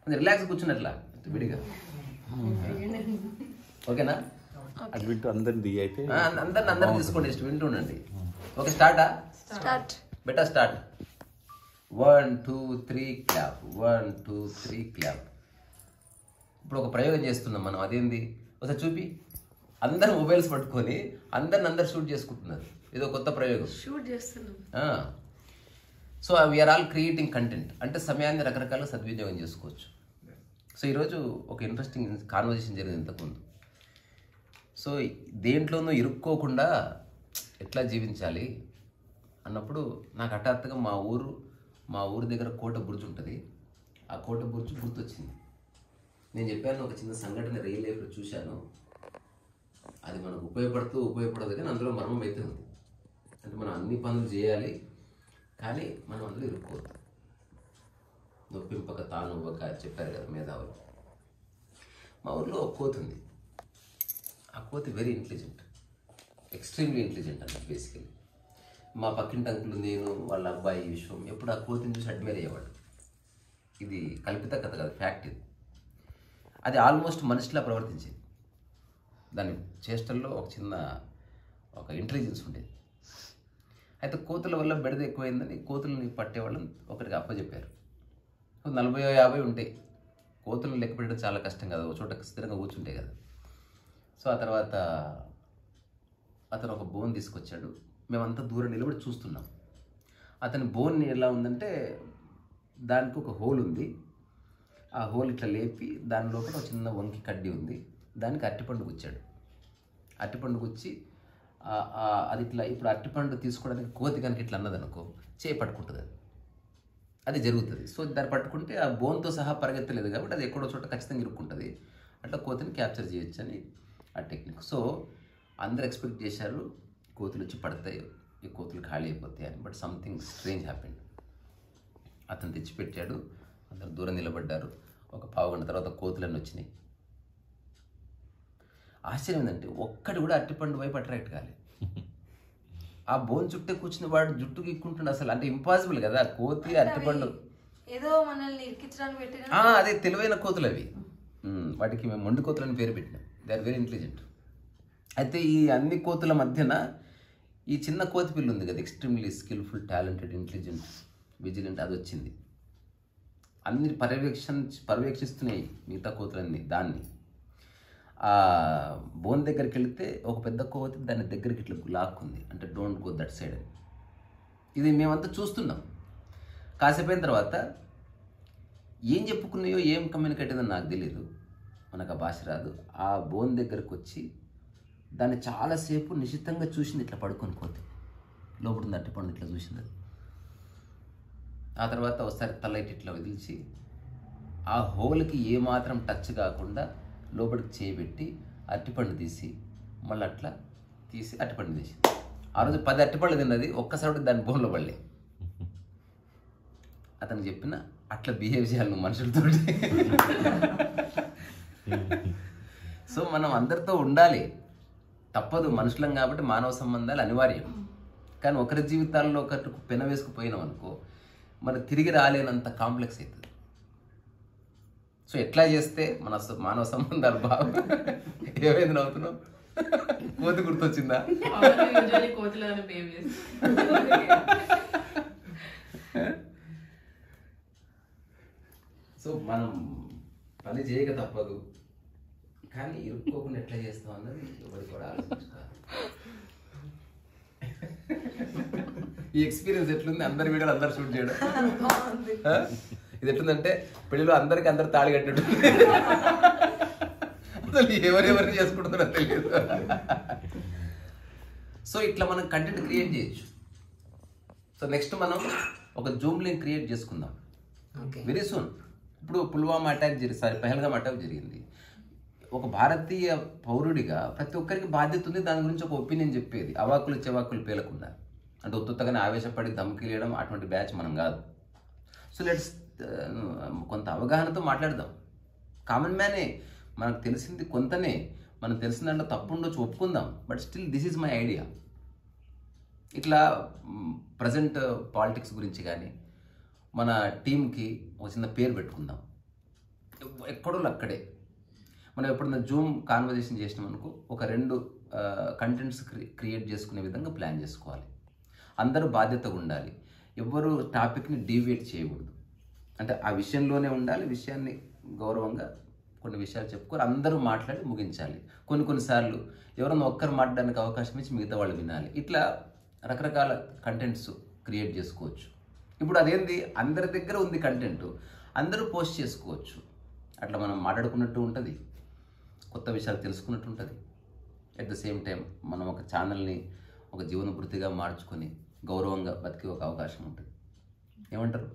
కొంచెం రిలాక్స్ కూర్చున్నట్లా విడిగా. ఓకేనా? అది వింటూ అందరిది అయితే అందరిని తీసుకోండి, ఇష్టం వింటుండండి. ఓకే, స్టార్టా? బెటా స్టార్ట్. 1 2 3 క్లాప్. 1 2 3 క్లాప్. ఇప్పుడు ఒక ప్రయోగం చేస్తున్నాం మనం. అదేంది ఒకసారి చూపి. అందరు మొబైల్స్ పట్టుకొని అందరు షూట్ చేసుకుంటున్నారు. ఏదో కొత్త ప్రయోగం షూట్ చేస్తున్నాం. So we are all creating content. అంటే సమయాన్ని రకరకాలుగా సద్వినియోగం చేసుకోవచ్చు. సో ఈరోజు ఒక ఇంట్రెస్టింగ్ కాన్వర్జేషన్ జరిగింది ఇంతకుముందు. సో దేంట్లోనూ ఇరుక్కోకుండా ఎట్లా జీవించాలి అన్నప్పుడు నాకు హఠాత్తుగా మా ఊరు దగ్గర కోట బుర్జు ఉంటుంది. ఆ కోట బుర్జు గుర్తొచ్చింది. నేను చెప్పాను ఒక చిన్న సంఘటన రియల్ లైఫ్లో చూశాను. అది మనకు ఉపయోగపడదు కానీ అందులో మర్మం అయితే ఉంది. అంటే మనం అన్ని పనులు చేయాలి కానీ మనం అందులో ఇరుక్కోవద్దు. నొప్పింపక తానువ్వక చెప్పారు కదా మేధావులు. మా ఊర్లో ఒక కోతి ఉంది. ఆ కోతి వెరీ ఇంటెలిజెంట్, ఎక్స్ట్రీమ్లీ ఇంటెలిజెంట్ అన్నమాట. బేసికలీ మా పక్కింటి అంకులు, నేను, వాళ్ళ అబ్బాయి విశ్వం ఎప్పుడు ఆ కోతిని చూసి అడ్మైర్ అయ్యేవాడు. ఇది కల్పిత కథ కాదు, ఫ్యాక్ట్ ఇది. అది ఆల్మోస్ట్ మనిషిలా ప్రవర్తించేది. దాని చేష్టల్లో ఒక ఇంటెలిజెన్స్ ఉండేది. అయితే కోతుల వల్ల బెడద ఎక్కువైందని కోతులని పట్టేవాళ్ళని ఒకరికి అప్పచెప్పారు. 40-50 ఉంటాయి. కోతులను లెక్క పెట్టడం చాలా కష్టం కదా, ఒక చోట స్థిరంగా కూర్చుంటాయి కదా. సో ఆ తర్వాత అతను ఒక బోన్ తీసుకొచ్చాడు. మేమంతా దూరం నిలబడి చూస్తున్నాం. అతని బోన్ ఎలా ఉందంటే దానికి ఒక హోల్ ఉంది. ఆ హోల్ ఇట్లా లేపి దాని లోపల ఒక చిన్న వంకి కడ్డీ ఉంది. దానికి అరటిపండు గుచ్చాడు. అరటిపండు గుచ్చి అది ఇట్లా, ఇప్పుడు అరటిపండు తీసుకోవడానికి కోతి కనుక ఇట్లా అన్నదనుకో చేయి పట్టుకుంటుంది. అది జరుగుతుంది. సో దాన్ని పట్టుకుంటే ఆ బోన్తో సహా పరిగెత్తలేదు కాబట్టి అది ఎక్కడో చోట ఖచ్చితంగా ఇరుక్కుంటుంది. అట్లా కోతిని క్యాప్చర్ చేయొచ్చు అని ఆ టెక్నిక్. సో అందరు ఎక్స్పెక్ట్ చేశారు కోతులు వచ్చి పడతాయి, ఈ కోతులు ఖాళీ అయిపోతాయి అని. But something strange happened. అతను తెచ్చిపెట్టాడు. అందరు దూరం నిలబడ్డారు. ఒక పావుగంట తర్వాత కోతులన్నీ వచ్చినాయి. ఆశ్చర్యం ఏంటంటే ఒక్కడు కూడా అరటిపండు వైపు అట్రాక్ట్ కాలే. ఆ బోన్ చుట్టే కూర్చుని వాడు జుట్టు గీక్కుంటుండే. అసలు అంటే ఇంపాసిబుల్ కదా, కోతి అరటిపండు. ఏదో మనల్ని ఇరికించడానికి పెట్టిన అదే తెలివైన కోతులు అవి. వాటికి మేము మొండి కోతులని పేరు పెట్టినాం. They are very intelligent. అయితే ఈ అన్ని కోతుల మధ్యన ఈ చిన్న కోతి పిల్ల ఉంది కదా, extremely skilful, talented, intelligent, vigilant, అది వచ్చింది. అన్ని పర్యవేక్షిస్తున్నాయి మిగతా కోతులన్నీ దాన్ని. ఆ బోన్ దగ్గరికి వెళితే ఒక పెద్ద కోతి దాని దగ్గరికి ఇట్లా లాక్కుంది. అంటే డోంట్ గో దట్ సైడ్ అని. ఇది మేమంతా చూస్తున్నాం. కాసేపు అయిన తర్వాత ఏం చెప్పుకున్నాయో, ఏం కమ్యూనికేట్ అయిందో నాకు తెలియదు, మనకు ఆ భాష రాదు. ఆ బోన్ దగ్గరకు వచ్చి దాన్ని చాలాసేపు నిశితంగా చూసింది. ఇట్లా పడుకొని కోతి లోపల అరటిపండు ఇట్లా చూసింది. ఆ తర్వాత ఒకసారి తల ఇట్లా వదిలిచి ఆ హోల్కి ఏమాత్రం టచ్ కాకుండా లోపలికి చేయబెట్టి అరటిపండు తీసి మళ్ళీ అట్లా తీసి అరటిపండు తీసింది. ఆ రోజు 10 అరటిపండు తిన్నది. ఒక్కసారి దాని బోన్లో పడలే. అతను చెప్పిన అట్లా బిహేవ్ చేయాలి నువ్వు మనుషులతో. సో మనం అందరితో ఉండాలి, తప్పదు, మనుషులం కాబట్టి మానవ సంబంధాలు అనివార్యం. కానీ ఒకరి జీవితాల్లో ఒకరికి పెన వేసుకుపోయినాం అనుకో, మరి తిరిగి రాలేనంత కాంప్లెక్స్ అవుతుంది. సో ఎట్లా చేస్తే మన మానవ సంబంధాలు బాగా. ఏమైంది నవ్వుతున్నావు? కోతి గుర్తొచ్చిందా? సో మనం పని చేయక తప్పదు, కానీ ఇరుక్కోకుండా ఎట్లా చేస్తాం అన్నది ఎవరికి కూడా ఆలోచించుకోవాలి. ఈ ఎక్స్పీరియన్స్ ఎట్లుంది? అందరి వీడియోలు అందరు షూట్ చేయడం. ఇది ఎట్లుందంటే పెళ్లిలో అందరికి అందరు తాళి కట్టినట్టు. అసలు ఎవరెవరిని చేసుకుంటుందో తెలియదు. సో ఇట్లా మనం కంటెంట్ క్రియేట్ చేయొచ్చు. సో నెక్స్ట్ మనం ఒక జూమ్ లింక్ క్రియేట్ చేసుకుందాం వెరీ సూన్. ఇప్పుడు పుల్వామా అటాక్ పహల్గామ్ అటాక్ జరిగింది. ఒక భారతీయ పౌరుడిగా ప్రతి ఒక్కరికి బాధ్యత ఉంది దాని గురించి ఒక ఒపీనియన్ చెప్పేది, అవాకులు చెవాకులు పేలకుండా. అంటే ఉత్తుత్తగానే ఆవేశపడి ధమ్కిలేయడం అటువంటి బ్యాచ్ మనం కాదు. సో లెట్స్ కొంత అవగాహనతో మాట్లాడదాం. కామన్ మ్యానే, మనకు తెలిసింది కొంతనే, మనం తెలిసిన దాంట్లో తప్పు ఉండొచ్చు, ఒప్పుకుందాం. But still this is my idea. ఇట్లా ప్రజెంట్ పాలిటిక్స్ గురించి కానీ మన టీంకి ఒక చిన్న పేరు పెట్టుకుందాం. ఎక్కడో అక్కడే. మనం ఎప్పుడన్నా జూమ్ కాన్వర్జేషన్ చేసినాం అనుకో, ఒక 2 కంటెంట్స్ క్రియేట్ చేసుకునే విధంగా ప్లాన్ చేసుకోవాలి. అందరూ బాధ్యతగా ఉండాలి. ఎవ్వరూ టాపిక్ని డీవియేట్ చేయకూడదు. అంటే ఆ విషయంలోనే ఉండాలి. విషయాన్ని గౌరవంగా కొన్ని విషయాలు చెప్పుకొని అందరూ మాట్లాడి ముగించాలి. కొన్నిసార్లు ఎవరైనా ఒక్కరు మాట్లాడడానికి అవకాశం ఇచ్చి మిగతా వాళ్ళు వినాలి. ఇట్లా రకరకాల కంటెంట్స్ క్రియేట్ చేసుకోవచ్చు. ఇప్పుడు అదేంది, అందరి దగ్గర ఉంది కంటెంట్, అందరూ పోస్ట్ చేసుకోవచ్చు. అట్లా మనం మాట్లాడుకున్నట్టు ఉంటుంది, కొత్త విషయాలు తెలుసుకున్నట్టు ఉంటుంది. అట్ ద సేమ్ టైం మనం ఒక ఛానల్ని ఒక జీవనభృతిగా మార్చుకొని గౌరవంగా బతికే ఒక అవకాశం ఉంటుంది. ఏమంటారు?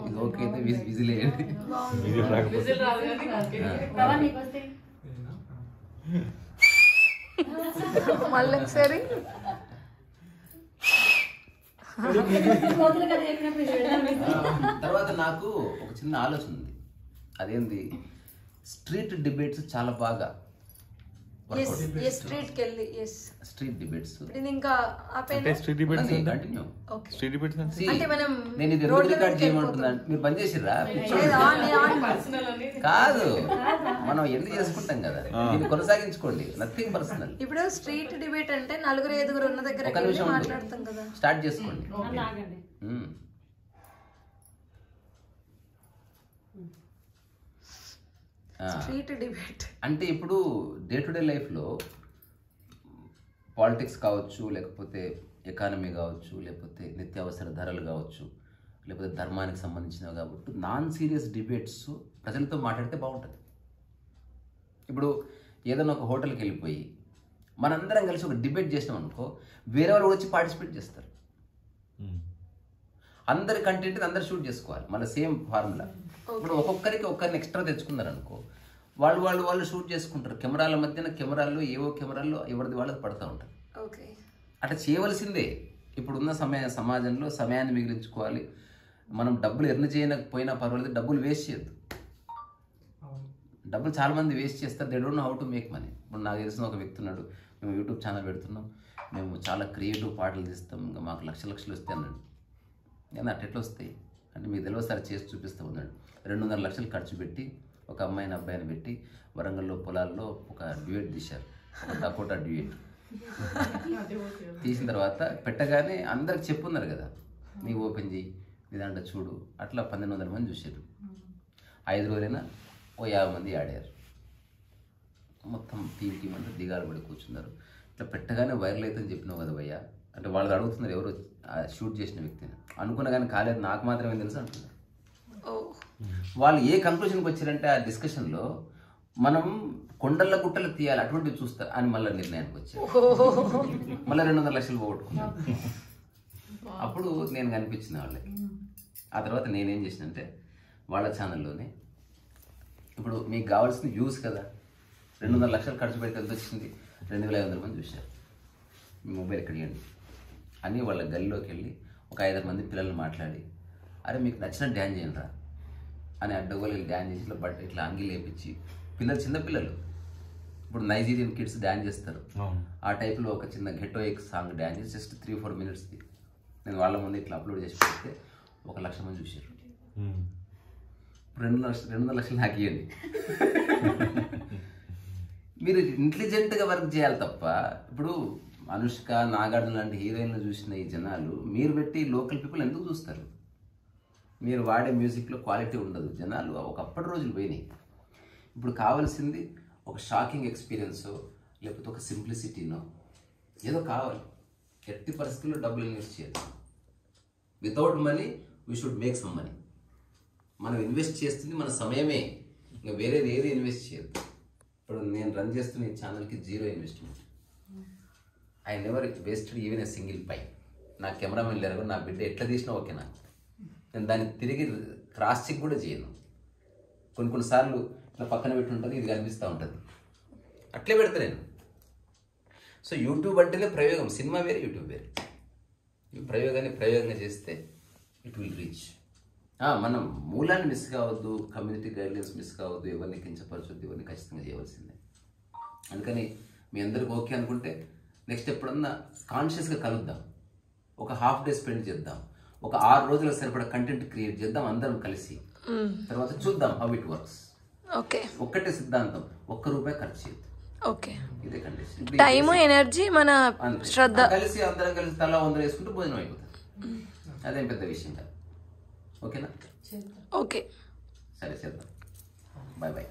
ఇది ఓకే అయితే విజిల్ వేయండి. మళ్ళీ ఒకసారి తర్వాత నాకు ఒక చిన్న ఆలోచన ఉంది. అదేంది, స్ట్రీట్ డిబేట్స్ చాలా బాగా స్ట్రీట్ డిబేట్స్ ఇంకా street debates continue. Street debates అంటే మనం నేను ఇది ఎందుకు రికార్డ్ చేయమంటున్నాను, మీరు బంద్ చేసిర్రా? కాదు, మనం ఎందుకు చేసుకుంటాం కదా, దీన్ని కొనసాగించుకోండి. Nothing personal. ఇప్పుడు స్ట్రీట్ డిబేట్ అంటే 4-5 ఉన్న దగ్గర ఒక నిమిషం మాట్లాడతాం కదా, స్టార్ట్ చేసుకోండి. స్ట్రీట్ డిబేట్ అంటే ఇప్పుడు డే టు డే లైఫ్లో పాలిటిక్స్ కావచ్చు, లేకపోతే ఎకానమీ కావచ్చు, లేకపోతే నిత్యావసర ధరలు కావచ్చు, లేకపోతే ధర్మానికి సంబంధించినవి కాబట్టి నాన్ సీరియస్ డిబేట్స్ ప్రజలతో మాట్లాడితే బాగుంటుంది. ఇప్పుడు ఏదైనా ఒక హోటల్కి వెళ్ళిపోయి మనందరం కలిసి ఒక డిబేట్ చేసినాం అనుకో, వేరే వాళ్ళు వచ్చి పార్టిసిపేట్ చేస్తారు. అందరి కంటెంట్ అందరు షూట్ చేసుకోవాలి, మళ్ళీ సేమ్ ఫార్ములా. ఇప్పుడు ఒక్కొక్కరిని ఎక్స్ట్రా తెచ్చుకున్నారు అనుకో, వాళ్ళు షూట్ చేసుకుంటారు. కెమెరాల మధ్యన ఏవో కెమెరాల్లో ఎవరిది వాళ్ళకి పడుతూ ఉంటారు. అట్లా చేయవలసిందే. ఇప్పుడున్న సమాజంలో సమయాన్ని మిగిలించుకోవాలి. మనం డబ్బులు ఎర్న్ చేయకపోయినా పర్వాలేదు, డబ్బులు వేస్ట్ చేయొద్దు. డబ్బులు చాలామంది వేస్ట్ చేస్తారు, they don't know how to make money. ఇప్పుడు నాకు తెలిసిన ఒక వ్యక్తి ఉన్నాడు, మేము యూట్యూబ్ ఛానల్ పెడుతున్నాం, మేము చాలా క్రియేటివ్ పాటలు తీస్తాం, ఇంకా మాకు లక్షలు వస్తాయి అన్నాడు. నేను ఎట్లా వస్తాయి అంటే, మీకు తెలియసారి చేసి చూపిస్తూ ఉన్నాడు. 200 లక్షలు ఖర్చు పెట్టి ఒక అబ్బాయిని పెట్టి వరంగల్లో పొలాల్లో ఒక డ్యూయట్ తీశారు, ఒక డకోటా డ్యూయట్ తీసిన తర్వాత పెట్టగానే అందరికి చెప్పున్నారు కదా, నీవు ఓపెన్ చేయి, నీ దాంట్లో చూడు. అట్లా 1200 మంది చూశారు. 5 రోజులైనా ఓ 50 మంది ఆడారు. మొత్తం టీం అంతా దిగాలు పడి కూర్చున్నారు. ఇట్లా పెట్టగానే వైరల్ అవుతుందని చెప్పినావు కదా భయ్యా అంటే, వాళ్ళు అడుగుతున్నారు ఎవరు షూట్ చేసిన వ్యక్తిని. అనుకున్నా కానీ కాలేదు, నాకు మాత్రమే తెలుసు అంటున్నారు. వాళ్ళు ఏ కంక్లూషన్కి వచ్చారంటే, ఆ డిస్కషన్లో మనం కొండల గుట్టలు తీయాలి అటువంటివి చూస్తారు అని మళ్ళీ నిర్ణయానికి వచ్చారు. మళ్ళీ 200 లక్షలు పోగొట్టుకున్నాను. అప్పుడు నేను కనిపించిన వాళ్ళకి. ఆ తర్వాత నేనేం చేసినంటే, వాళ్ళ ఛానల్లోనే ఇప్పుడు మీకు కావాల్సిన వ్యూస్ కదా, 200 లక్షలు ఖర్చు పెడితే ఎంత వచ్చింది, 2500 మంది చూశారు. మీ మొబైల్ ఎక్కడ ఇవ్వండి అని వాళ్ళ గల్లీలోకి వెళ్ళి ఒక 5 మంది పిల్లల్ని మాట్లాడి, అరే మీకు నచ్చిన డ్యాన్స్ చేయండి రా అని అడ్డగోలు డ్యాన్స్ చేసి బట్ ఇట్లా అంగి లేపించి, చిన్నపిల్లలు ఇప్పుడు నైజీరియన్ కిడ్స్ డ్యాన్స్ చేస్తారు, ఆ టైప్లో ఒక చిన్న గెట్టో ఎక్ సాంగ్ డ్యాన్స్ చేసి జస్ట్ 3-4 మినిట్స్ది నేను వాళ్ళ ముందు ఇట్లా అప్లోడ్ చేసి పెడితే 1,00,000 మంది చూశారు. 200 లక్షలు నాకు ఇవ్వండి. మీరు ఇంటెలిజెంట్గా వర్క్ చేయాలి తప్ప, ఇప్పుడు అనుష్క, నాగార్జున లాంటి హీరోయిన్లు చూసిన ఈ జనాలు మీరు పెట్టి లోకల్ పీపుల్ ఎందుకు చూస్తారు? మీరు వాడే మ్యూజిక్లో క్వాలిటీ ఉండదు. జనాలు ఒకప్పటి రోజులు పోయినాయి. ఇప్పుడు కావాల్సింది ఒక షాకింగ్ ఎక్స్పీరియన్సో, లేకపోతే ఒక సింప్లిసిటీనో ఏదో కావాలి. ఎట్టి పరిస్థితుల్లో డబ్బులు ఇన్వెస్ట్ చేయదు. Without money we should make some money. మనం ఇన్వెస్ట్ చేస్తుంది మన సమయమే, ఇంకా వేరేది ఏది ఇన్వెస్ట్ చేయదు. ఇప్పుడు నేను రన్ చేస్తున్న ఈ ఛానల్కి 0 investment. I never wasted even a single pie. నా కెమెరామెన్ లేరు, నా బిడ్డ ఎట్లా తీసినా ఓకే నాకు. నేను దాన్ని తిరిగి క్రాస్ చెక్ కూడా చేయను. కొన్నిసార్లు ఇట్లా పక్కన పెట్టి ఉంటుంది, ఇది కనిపిస్తూ ఉంటుంది, అట్లే పెడతా నేను. సో యూట్యూబ్ అంటేనే ప్రయోగం. సినిమా వేరే, యూట్యూబ్ వేరే. ఈ ప్రయోగంగా చేస్తే ఇట్ విల్ రీచ్. మనం మూలాన్ని మిస్ కావద్దు, కమ్యూనిటీ గైడ్లైన్స్ మిస్ కావద్దు, ఎవరిని కించపరచొద్దు, ఎవరిని ఖచ్చితంగా చేయవలసిందే. అందుకని మీ అందరికి ఓకే అనుకుంటే నెక్స్ట్ ఎప్పుడన్నా కాన్షియస్గా కలుద్దాం, ఒక హాఫ్ డే స్పెండ్ చేద్దాం, ఒక 6 రోజుల సరిపడా కంటెంట్ క్రియేట్ చేద్దాం అందరం కలిసి. తర్వాత చూద్దాం హౌ ఇట్ వర్క్స్. ఓకే ఒక్కటే సిద్ధాంతం, ₹1 ఖర్చు చేయొద్దు. ఓకే. ఇదే కండిషన్. టైము, ఎనర్జీ, మన శ్రద్ధ కలిసి అందరం కలిసి తలా 100 వేసుకుంటే భోజనం అయిపోతుంది. అదేం పెద్ద విషయం కాదు. ఓకేనా? ఓకే. సరే చేద్దాం. Bye bye.